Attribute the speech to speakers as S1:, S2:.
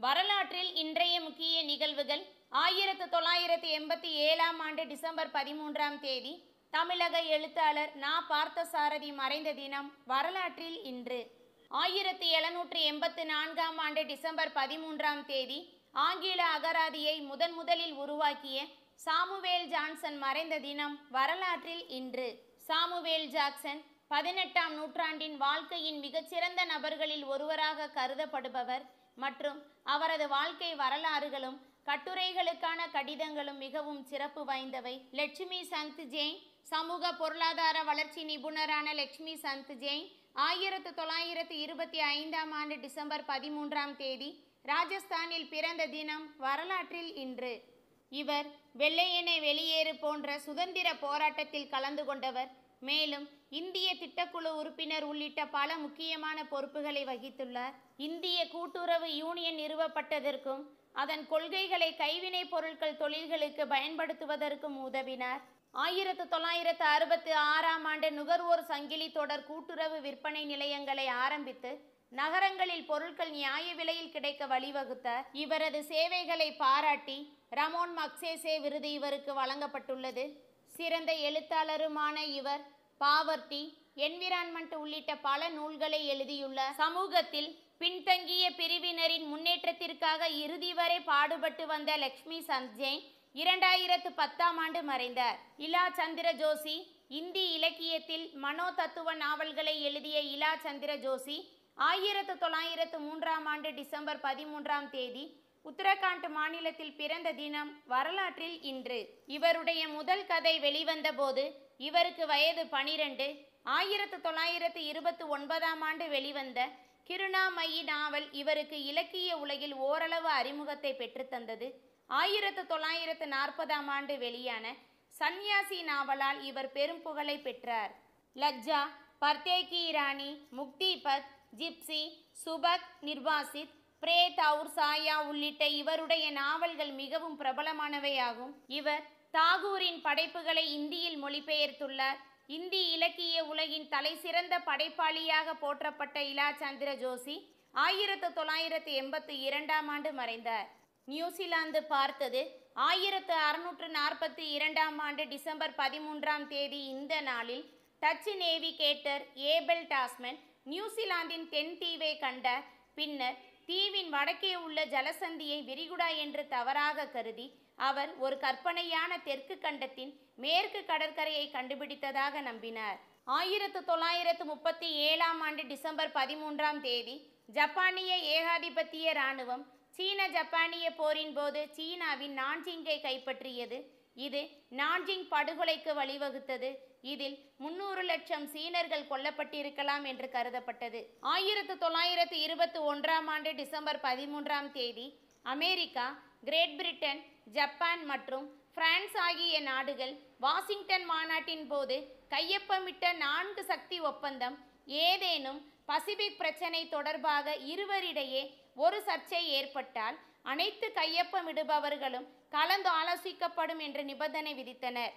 S1: வரலாற்றில் இன்றைய முக்கிய நிகழ்வுகள் 1987ஆம் ஆண்டு டிசம்பர் 13ஆம் தேதி தமிழக எழுத்தாளர் நா. பார்த்தசாரதி மறைந்த தினம். வரலாற்றில் இன்று 1784ஆம் ஆண்டு டிசம்பர் 13ஆம் தேதி ஆங்கில அகராதியை முதலில் உருவாக்கிய சாமுவேல் ஜான்சன் மறைந்த தினம். வரலாற்றில் இன்று சாமுவேல் ஜாக்சன் 18ஆம் நூற்றாண்டின் வாழ்க்கையின் மிகச்சிறந்த நபர்களில் ஒருவராக கருதப்படுபவர் மற்றும் அவரது வாழ்க்கை வரலாறுகளும் கட்டுரைகளுக்கான கடிதங்களும் மிகவும் சிறப்பு வாய்ந்தவை. லட்சுமி சந்த் ஜெயின் சமூக பொருளாதார வளர்ச்சி நிபுணரான லட்சுமி சந்த் ஜெயின் 1925ஆம் ஆண்டு டிசம்பர் 13ஆம் தேதி ராஜஸ்தானில் பிறந்த தினம். வரலாற்றில் இன்று இவர் வெள்ளையனே வெளியேறு போன்ற சுதந்திர போராட்டத்தில் கலந்து கொண்டவர். மேலும் இந்திய திட்டக்குழு உறுப்பினர் உள்ளிட்ட பல முக்கியமான பொறுப்புகளை வகித்துள்ளார். இந்திய கூட்டுறவு யூனியன் நிறுவப்பட்டதற்கும் அதன் கொள்கைகளை கைவினைப் பொருட்கள் தொழில்களுக்கு பயன்படுத்துவதற்கும் உதவினார். 1966ஆம் ஆண்டு நுகர்வோர் சங்கிலி தொடர் கூட்டுறவு விற்பனை நிலையங்களை ஆரம்பித்து நகரங்களில் பொருட்கள் நியாய விலையில் கிடைக்க வழிவகுத்தார். இவரது சேவைகளை பாராட்டி ரமோன் மக்சேசே விருது இவருக்கு வழங்கப்பட்டுள்ளது. சிறந்த எழுத்தாளருமான இவர் பாவர்ட்டி, என்விரான்மெண்ட் உள்ளிட்ட பல நூல்களை எழுதியுள்ளார். சமூகத்தில் பின்தங்கிய பிரிவினரின் முன்னேற்றத்திற்காக இறுதி வரை பாடுபட்டு வந்த லட்சுமி சந்த் ஜெயின் 2010ஆம் ஆண்டு மறைந்தார். இலா சந்திர ஜோஷி இந்தி இலக்கியத்தில் மனோ தத்துவ நாவல்களை எழுதிய இலா சந்திர ஜோஷி 1903ஆம் ஆண்டு டிசம்பர் 13ஆம் தேதி உத்தரகாண்ட் மாநிலத்தில் பிறந்த தினம். வரலாற்றில் இன்று இவருடைய முதல் கதை வெளிவந்த போது இவருக்கு வயது 12. 1929ஆம் ஆண்டு வெளிவந்த கிருணாமயி நாவல் இவருக்கு இலக்கிய உலகில் ஓரளவு அறிமுகத்தை பெற்றுத்தந்தது. 1940ஆம் ஆண்டு வெளியான சன்னியாசி நாவலால் இவர் பெரும் புகழை பெற்றார். லஜ்ஜா, பர்தே கி ராணி, முக்தி பத், ஜிப்சி, சுபக், நிர்வாசித், பிரேத் அவுர் சாயா உள்ளிட்ட இவருடைய நாவல்கள் மிகவும் பிரபலமானவையாகும். இவர் தாகூரின் படைப்புகளை இந்தியில் மொழிபெயர்த்துள்ளார். இந்தி இலக்கிய உலகின் தலைசிறந்த படைப்பாளியாக போற்றப்பட்ட இலா சந்திர ஜோஷி 1982ஆம் ஆண்டு மறைந்தார். நியூசிலாந்து பார்த்தது 1642ஆம் ஆண்டு டிசம்பர் 13ஆம் தேதி. இந்த நாளில் டச்சு நேவிகேட்டர் ஏபெல் டாஸ்மன் நியூசிலாந்தின் தென் தீவை கண்டார். பின்னர் தீவின் வடக்கே உள்ள ஜலசந்தியை விரிகுடா என்று தவறாக கருதி அவர் ஒரு கற்பனையான தெற்கு கண்டத்தின் மேற்கு கடற்கரையை கண்டுபிடித்ததாக நம்பினார். 1937ஆம் ஆண்டு டிசம்பர் 13ஆம் தேதி ஜப்பானிய ஏகாதிபத்திய இராணுவம் சீன ஜப்பானிய போரின் போது சீனாவின் நான்ஜிங்கை கைப்பற்றியது. இது நான்ஜிங் படுகொலைக்கு வழிவகுத்தது. இதில் 300 லட்சம் சீனர்கள் கொல்லப்பட்டிருக்கலாம் என்று கருதப்பட்டது. 1921ஆம் ஆண்டு டிசம்பர் 13ஆம் தேதி அமெரிக்கா, கிரேட் பிரிட்டன், ஜப்பான் மற்றும் பிரான்ஸ் ஆகிய நாடுகள் வாஷிங்டன் மாநாட்டின் போது கையொப்பமிட்ட 4 சக்தி ஒப்பந்தம். ஏதேனும் பசிபிக் பிரச்சினை தொடர்பாக இருவரிடையே ஒரு சர்ச்சை ஏற்பட்டால் அனைத்து கையொப்பமிடுபவர்களும் கலந்து ஆலோசிக்கப்படும் என்ற நிபந்தனை விதித்தனர்.